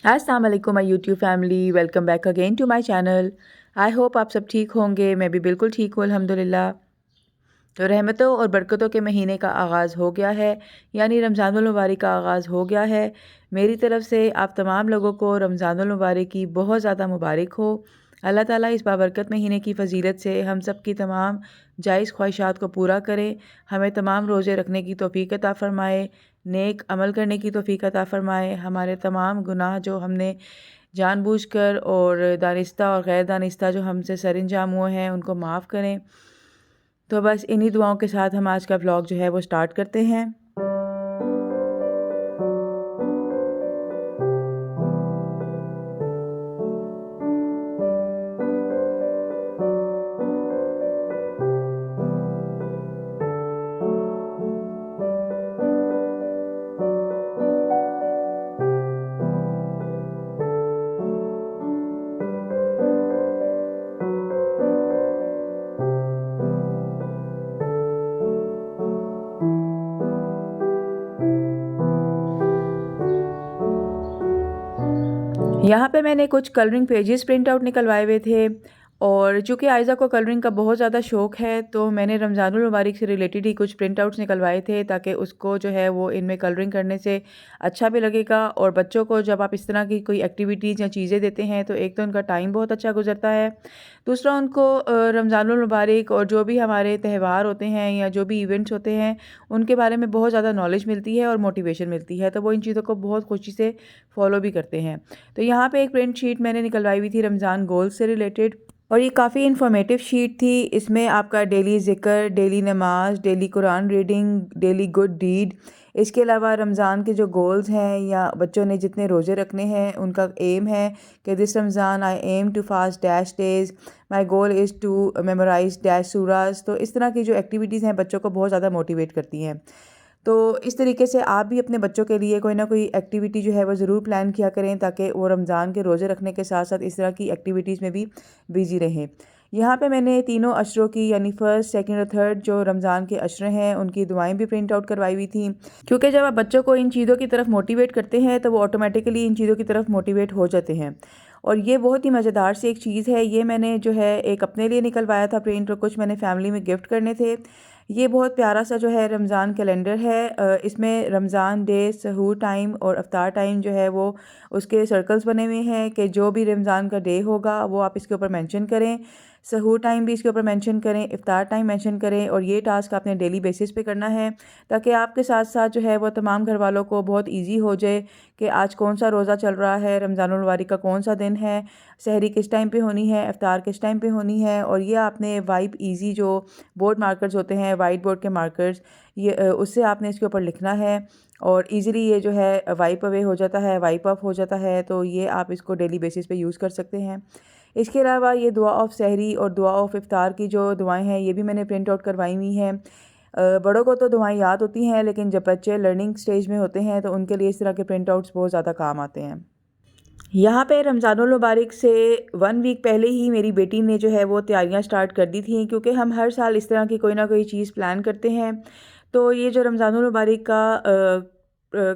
अस्सलाम वालेकुम my YouTube family, welcome back again to my channel. I hope आप सब ठीक होंगे। मैं भी बिल्कुल ठीक हूँ अल्हम्दुलिल्लाह। तो रहमतों और बरकतों के महीने का आगाज़ हो गया है, यानी रमज़ानुल मुबारक का आगाज़ हो गया है। मेरी तरफ़ से आप तमाम लोगों को रमज़ानुल मुबारक की बहुत ज़्यादा मुबारक हो। अल्लाह ताला इस बाबरकत महीने की फ़जीलत से हम सब की तमाम जायज़ ख्वाहिशात को पूरा करे, हमें तमाम रोज़े रखने की तौफ़ीक अता फ़रमाए, नेक अमल करने की तौफ़ीक अता फ़रमाए, हमारे तमाम गुनाह जो हमने जानबूझकर और दानिस्ता और गैर दानिस्ता जो हमसे सरअंजाम हुए हैं उनको माफ़ करें। तो बस इन्हीं दुआओं के साथ हम आज का व्लॉग जो है वो स्टार्ट करते हैं। यहाँ पे मैंने कुछ कलरिंग पेजेस प्रिंट आउट निकलवाए हुए थे और चूँकि आयज़ा को कलरिंग का बहुत ज़्यादा शौक़ है तो मैंने रमज़ानुल मुबारक से रिलेटेड ही कुछ प्रिंट आउट्स निकलवाए थे ताकि उसको जो है वो इनमें कलरिंग करने से अच्छा भी लगेगा। और बच्चों को जब आप इस तरह की कोई एक्टिविटीज़ या चीज़ें देते हैं तो एक तो उनका टाइम बहुत अच्छा गुजरता है, दूसरा उनको रमज़ानुल मुबारक और जो भी हमारे त्यौहार होते हैं या जो भी इवेंट्स होते हैं उनके बारे में बहुत ज़्यादा नॉलेज मिलती है और मोटिवेशन मिलती है, तो वो इन चीज़ों को बहुत खुशी से फॉलो भी करते हैं। तो यहाँ पे एक प्रिंट शीट मैंने निकलवाई हुई थी रमज़ान गोल्स से रिलेटेड और ये काफ़ी इन्फॉर्मेटिव शीट थी। इसमें आपका डेली ज़िक्र, डेली नमाज, daily Quran reading, daily good deed, इसके अलावा रमज़ान के जो गोल्स हैं या बच्चों ने जितने रोज़े रखने हैं उनका एम है कि this Ramzan I am to fast dash days, my goal is to memorize dash सूराज। तो इस तरह की जो एक्टिविटीज़ हैं बच्चों को बहुत ज़्यादा मोटिवेट करती हैं। तो इस तरीके से आप भी अपने बच्चों के लिए कोई ना कोई एक्टिविटी जो है वो ज़रूर प्लान किया करें ताकि वो रमज़ान के रोज़े रखने के साथ साथ इस तरह की एक्टिविटीज़ में भी बिज़ी रहें। यहाँ पे मैंने तीनों अशरों की यानी फ़र्स्ट, सेकंड और थर्ड जो रमज़ान के अशरे हैं उनकी दुआएं भी प्रिंट आउट करवाई हुई थी, क्योंकि जब आप बच्चों को इन चीज़ों की तरफ मोटिवेट करते हैं तो वो ऑटोमेटिकली इन चीज़ों की तरफ मोटिवेट हो जाते हैं। और ये बहुत ही मज़ेदार सी एक चीज़ है। ये मैंने जो है एक अपने लिए निकलवाया था प्रिंट और कुछ मैंने फैमिली में गिफ्ट करने थे। ये बहुत प्यारा सा जो है रमज़ान कैलेंडर है। इसमें रमज़ान डे, सहूर टाइम और अफ्तार टाइम जो है वो उसके सर्कल्स बने हुए हैं कि जो भी रमज़ान का डे होगा वो आप इसके ऊपर मेंशन करें, सहूर टाइम भी इसके ऊपर मेंशन करें, इफ्तार टाइम मेंशन करें। और ये टास्क आपने डेली बेसिस पे करना है ताकि आपके साथ साथ जो है वो तमाम घर वालों को बहुत ईजी हो जाए कि आज कौन सा रोज़ा चल रहा है, रमज़ानुल मुबारक का कौन सा दिन है, सहरी किस टाइम पे होनी है, इफ्तार किस टाइम पे होनी है। और ये आपने वाइप ईजी जो बोर्ड मार्कर्स होते हैं, वाइट बोर्ड के मार्कर्स, ये उससे आपने इसके ऊपर लिखना है और इजीली ये जो है वाइप अवे हो जाता है, वाइप ऑफ हो जाता है। तो ये आप इसको डेली बेसिस पे यूज़ कर सकते हैं। इसके अलावा ये दुआ ऑफ सहरी और दुआ ऑफ इफ्तार की जो दुआएं हैं ये भी मैंने प्रिंट आउट करवाई हुई हैं। बड़ों को तो दुआएं याद होती हैं लेकिन जब बच्चे लर्निंग स्टेज में होते हैं तो उनके लिए इस तरह के प्रिंट आउट्स बहुत ज़्यादा काम आते हैं। यहाँ पे रमज़ानुल मुबारक से 1 वीक पहले ही मेरी बेटी ने जो है वो तैयारियाँ स्टार्ट कर दी थी, क्योंकि हम हर साल इस तरह की कोई ना कोई चीज़ प्लान करते हैं। तो ये जो रमज़ानुल मुबारक का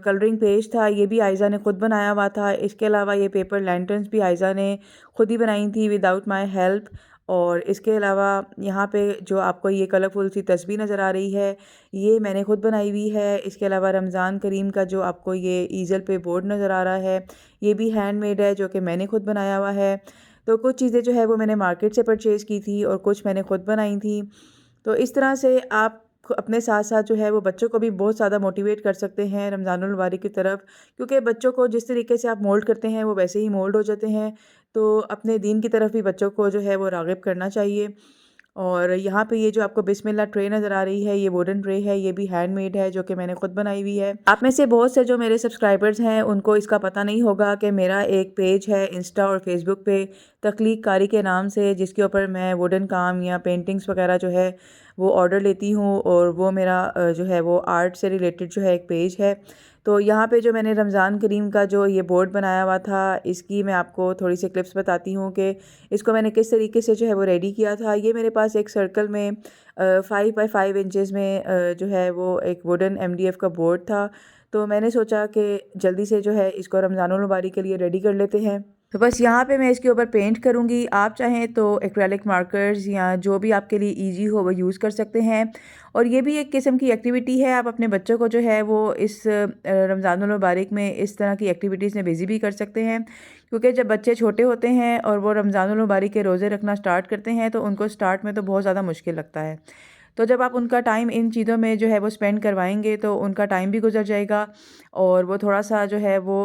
कलरिंग पेज था ये भी आयज़ा ने ख़ुद बनाया हुआ था। इसके अलावा ये पेपर लैंटर्न्स भी आयज़ा ने ख़ुद ही बनाई थी विदाउट माय हेल्प। और इसके अलावा यहाँ पे जो आपको ये कलरफुल सी तस्बीह नज़र आ रही है ये मैंने ख़ुद बनाई हुई है। इसके अलावा रमज़ान करीम का जो आपको ये ईज़ल पे बोर्ड नज़र आ रहा है ये भी हैंडमेड है जो कि मैंने ख़ुद बनाया हुआ है। तो कुछ चीज़ें जो है वो मैंने मार्केट से परचेज़ की थी और कुछ मैंने ख़ुद बनाई थी। तो इस तरह से आप अपने साथ साथ जो है वो बच्चों को भी बहुत ज़्यादा मोटिवेट कर सकते हैं रमज़ानुल मुबारक की तरफ, क्योंकि बच्चों को जिस तरीके से आप मोल्ड करते हैं वो वैसे ही मोल्ड हो जाते हैं। तो अपने दीन की तरफ भी बच्चों को जो है वो राग़िब करना चाहिए। और यहाँ पे ये जो आपको बिस्मिल्लाह ट्रे नज़र आ रही है ये वुडन ट्रे है, ये भी हैंडमेड है जो कि मैंने खुद बनाई हुई है। आप में से बहुत से जो मेरे सब्सक्राइबर्स हैं उनको इसका पता नहीं होगा कि मेरा एक पेज है इंस्टा और फेसबुक पे तख्लीक कारी के नाम से, जिसके ऊपर मैं वुडन काम या पेंटिंग्स वगैरह जो है वो ऑर्डर लेती हूँ और वो मेरा जो है वो आर्ट से रिलेटेड जो है एक पेज है। तो यहाँ पे जो मैंने रमज़ान करीम का जो ये बोर्ड बनाया हुआ था इसकी मैं आपको थोड़ी सी क्लिप्स बताती हूँ कि इसको मैंने किस तरीके से जो है वो रेडी किया था। ये मेरे पास एक सर्कल में 5 बाई 5 इंचज़ में जो है वो एक वुडन MDF का बोर्ड था। तो मैंने सोचा कि जल्दी से जो है इसको रमज़ानुल मुबारक के लिए रेडी कर लेते हैं। तो बस यहाँ पे मैं इसके ऊपर पेंट करूँगी। आप चाहें तो एक्रेलिक मार्कर्स या जो भी आपके लिए ईजी हो वो यूज़ कर सकते हैं। और ये भी एक किस्म की एक्टिविटी है, आप अपने बच्चों को जो है वो इस रमज़ानुल मुबारक में इस तरह की एक्टिविटीज़ में बिज़ी भी कर सकते हैं। क्योंकि जब बच्चे छोटे होते हैं और वो रमज़ानुल मुबारक के रोज़े रखना स्टार्ट करते हैं तो उनको स्टार्ट में तो बहुत ज़्यादा मुश्किल लगता है। तो जब आप उनका टाइम इन चीज़ों में जो है वो स्पेंड करवाएंगे तो उनका टाइम भी गुजर जाएगा और वो थोड़ा सा जो है वो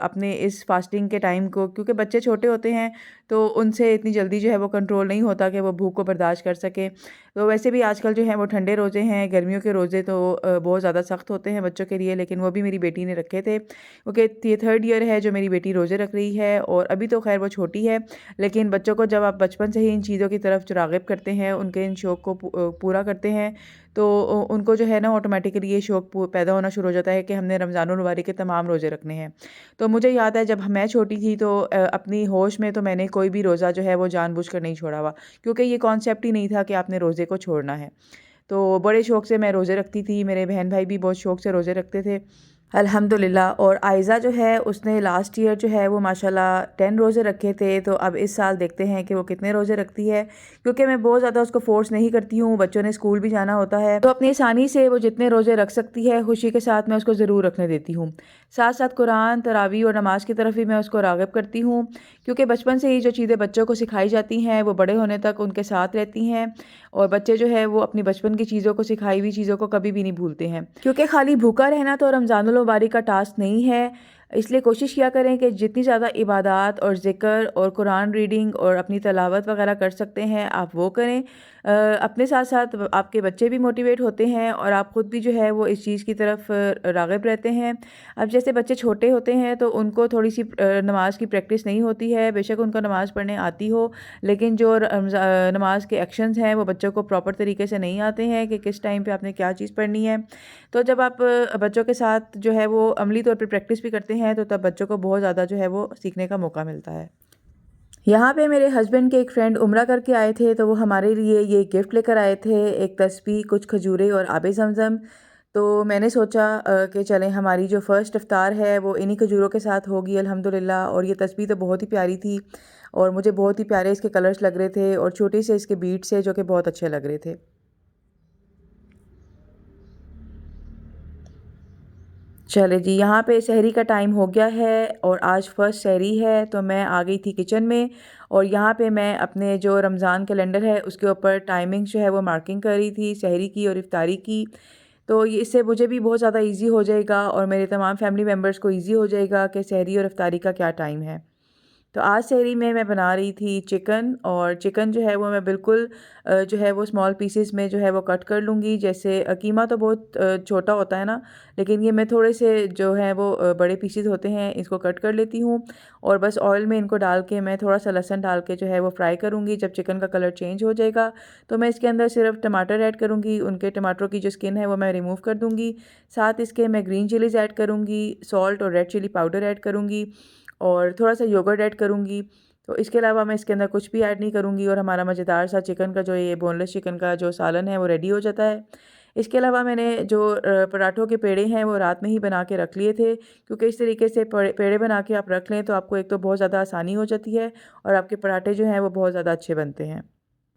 अपने इस फास्टिंग के टाइम को, क्योंकि बच्चे छोटे होते हैं तो उनसे इतनी जल्दी जो है वो कंट्रोल नहीं होता कि वो भूख को बर्दाश्त कर सके। तो वैसे भी आजकल जो है वो ठंडे रोज़े हैं, गर्मियों के रोज़े तो बहुत ज़्यादा सख्त होते हैं बच्चों के लिए, लेकिन वो भी मेरी बेटी ने रखे थे क्योंकि ये 3rd ईयर है जो मेरी बेटी रोज़े रख रही है। और अभी तो खैर वो छोटी है, लेकिन बच्चों को जब आप बचपन से ही इन चीज़ों की तरफ राग़िब करते हैं, उनके इन शौक़ को पूरा करते हैं तो उनको जो है ना ऑटोमेटिकली ये शौक़ पैदा होना शुरू हो जाता है कि हमने रमज़ानुल मुबारक के तमाम रोज़े रखने हैं। तो मुझे याद है जब मैं छोटी थी तो अपनी होश में तो मैंने कोई भी रोज़ा जो है वो जानबूझकर नहीं छोड़ा हुआ, क्योंकि ये कॉन्सेप्ट ही नहीं था कि आपने रोज़े को छोड़ना है। तो बड़े शौक़ से मैं रोज़े रखती थी, मेरे बहन भाई भी बहुत शौक़ से रोज़े रखते थे अल्हम्दुलिल्लाह। और आयज़ा जो है उसने लास्ट ईयर जो है वो माशाल्लाह 10 रोज़े रखे थे। तो अब इस साल देखते हैं कि वो कितने रोज़े रखती है, क्योंकि मैं बहुत ज़्यादा उसको फ़ोर्स नहीं करती हूँ, बच्चों ने स्कूल भी जाना होता है तो अपनी आसानी से वो जितने रोज़े रख सकती है खुशी के साथ मैं उसको ज़रूर रखने देती हूँ। साथ साथ कुरान, तरावी और नमाज़ की तरफ भी मैं उसको राग़िब करती हूँ, क्योंकि बचपन से ही जो चीज़ें बच्चों को सिखाई जाती हैं वो बड़े होने तक उनके साथ रहती हैं। और बच्चे जो है वो अपनी बचपन की चीज़ों को, सिखाई हुई चीज़ों को कभी भी नहीं भूलते हैं। क्योंकि खाली भूखा रहना तो रमज़ानुल मुबारक का टास्क नहीं है, इसलिए कोशिश किया करें कि जितनी ज़्यादा इबादत और ज़िक्र और कुरान रीडिंग और अपनी तिलावत वगैरह कर सकते हैं आप वो करें। अपने साथ साथ आपके बच्चे भी मोटिवेट होते हैं और आप ख़ुद भी जो है वो इस चीज़ की तरफ राग़िब रहते हैं। अब जैसे बच्चे छोटे होते हैं तो उनको थोड़ी सी नमाज की प्रैक्टिस नहीं होती है, बेशक उनको नमाज़ पढ़ने आती हो, लेकिन जो नमाज के एक्शंस हैं वो बच्चों को प्रॉपर तरीके से नहीं आते हैं कि किस टाइम पे आपने क्या चीज़ पढ़नी है। तो जब आप बच्चों के साथ जो है वो अमली तौर पे प्रैक्टिस भी करते हैं तो तब बच्चों को बहुत ज़्यादा जो है वो सीखने का मौका मिलता है। यहाँ पे मेरे हस्बैंड के एक फ्रेंड उम्रा करके आए थे तो वो हमारे लिए ये गिफ्ट लेकर आए थे, एक तस्बीह, कुछ खजूरें और आबे ज़मज़म। तो मैंने सोचा कि चलें हमारी जो फ़र्स्ट इफ्तार है वो इन्हीं खजूरों के साथ होगी अल्हम्दुलिल्लाह। और ये तस्बीह तो बहुत ही प्यारी थी और मुझे बहुत ही प्यारे इसके कलर्स लग रहे थे और छोटे से इसके बीट्स है जो कि बहुत अच्छे लग रहे थे। चले जी, यहाँ पे सहरी का टाइम हो गया है और आज फ़र्स्ट सहरी है तो मैं आ गई थी किचन में और यहाँ पे मैं अपने जो रमज़ान कैलेंडर है उसके ऊपर टाइमिंग जो है वो मार्किंग कर रही थी सहरी की और इफ्तारी की। तो ये इससे मुझे भी बहुत ज़्यादा ईज़ी हो जाएगा और मेरे तमाम फैमिली मेम्बर्स को ईज़ी हो जाएगा कि सहरी और इफ्तारी का क्या टाइम है। तो आज सहरी में मैं बना रही थी चिकन, और चिकन जो है वो मैं बिल्कुल जो है वो स्मॉल पीसेस में जो है वो कट कर लूँगी। जैसे कीमा तो बहुत छोटा होता है ना, लेकिन ये मैं थोड़े से जो है वो बड़े पीसेस होते हैं इसको कट कर लेती हूँ और बस ऑयल में इनको डाल के मैं थोड़ा सा लहसुन डाल के जो है वो फ्राई करूँगी। जब चिकन का कलर चेंज हो जाएगा तो मैं इसके अंदर सिर्फ टमाटर ऐड करूँगी, उनके टमाटरों की जो स्किन है वो मैं रिमूव कर दूँगी। साथ इसके मैं ग्रीन चिलीज़ ऐड करूँगी, सॉल्ट और रेड चिली पाउडर ऐड करूँगी और थोड़ा सा योगर्ट ऐड करूँगी। तो इसके अलावा मैं इसके अंदर कुछ भी ऐड नहीं करूँगी और हमारा मज़ेदार सा चिकन का जो ये बोनलेस चिकन का जो सालन है वो रेडी हो जाता है। इसके अलावा मैंने जो पराठों के पेड़े हैं वो रात में ही बना के रख लिए थे, क्योंकि इस तरीके से पेड़े बना के आप रख लें तो आपको एक तो बहुत ज़्यादा आसानी हो जाती है और आपके पराठे जो हैं वो बहुत ज़्यादा अच्छे बनते हैं।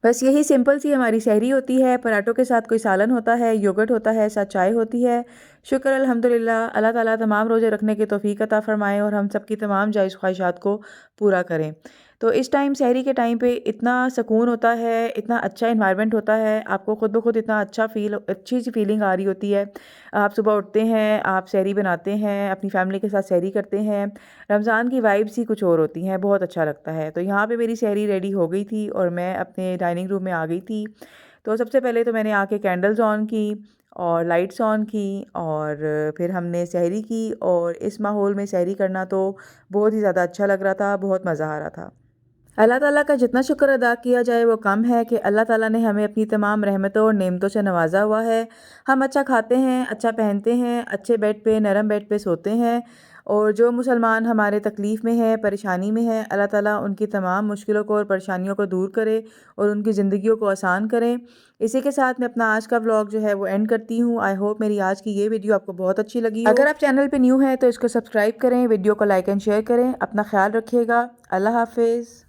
बस यही सिंपल सी हमारी सहरी होती है। पराठों के साथ कोई सालन होता है, योगर्ट होता है, साथ चाय होती है। शुक्र अल्हम्दुलिल्लाह, अल्लाह ताला तमाम रोज़े रखने की तौफ़ीक अता फ़रमाए और हम सब की तमाम जायज़ ख्वाहिशात को पूरा करें। तो इस टाइम सहरी के टाइम पे इतना सुकून होता है, इतना अच्छा एनवायरनमेंट होता है, आपको ख़ुद ब खुद इतना अच्छी सी फीलिंग आ रही होती है। आप सुबह उठते हैं, आप सहरी बनाते हैं, अपनी फ़ैमिली के साथ सहरी करते हैं। रमज़ान की वाइब्स ही कुछ और होती हैं, बहुत अच्छा लगता है। तो यहाँ पे मेरी सहरी रेडी हो गई थी और मैं अपने डाइनिंग रूम में आ गई थी। तो सबसे पहले तो मैंने आके कैंडल्स ऑन की और लाइट्स ऑन की और फिर हमने सहरी की और इस माहौल में सहरी करना तो बहुत ही ज़्यादा अच्छा लग रहा था, बहुत मज़ा आ रहा था। अल्लाह ताला का जितना शुक्र अदा किया जाए वो कम है कि अल्लाह ताला ने हमें अपनी तमाम रहमतों और नेमतों से नवाजा हुआ है। हम अच्छा खाते हैं, अच्छा पहनते हैं, अच्छे बेड पे, नरम बेड पे सोते हैं और जो मुसलमान हमारे तकलीफ़ में है, परेशानी में है, अल्लाह ताला उनकी तमाम मुश्किलों को और परेशानियों को दूर करे और उनकी ज़िंदगियों को आसान करें। इसी के साथ मैं अपना आज का व्लॉग जो है वो एंड करती हूँ। आई होप मेरी आज की ये वीडियो आपको बहुत अच्छी लगी हो। अगर आप चैनल पे न्यू हैं तो इसको सब्सक्राइब करें, वीडियो को लाइक एंड शेयर करें। अपना ख्याल रखिएगा। अल्लाह हाफ़िज़।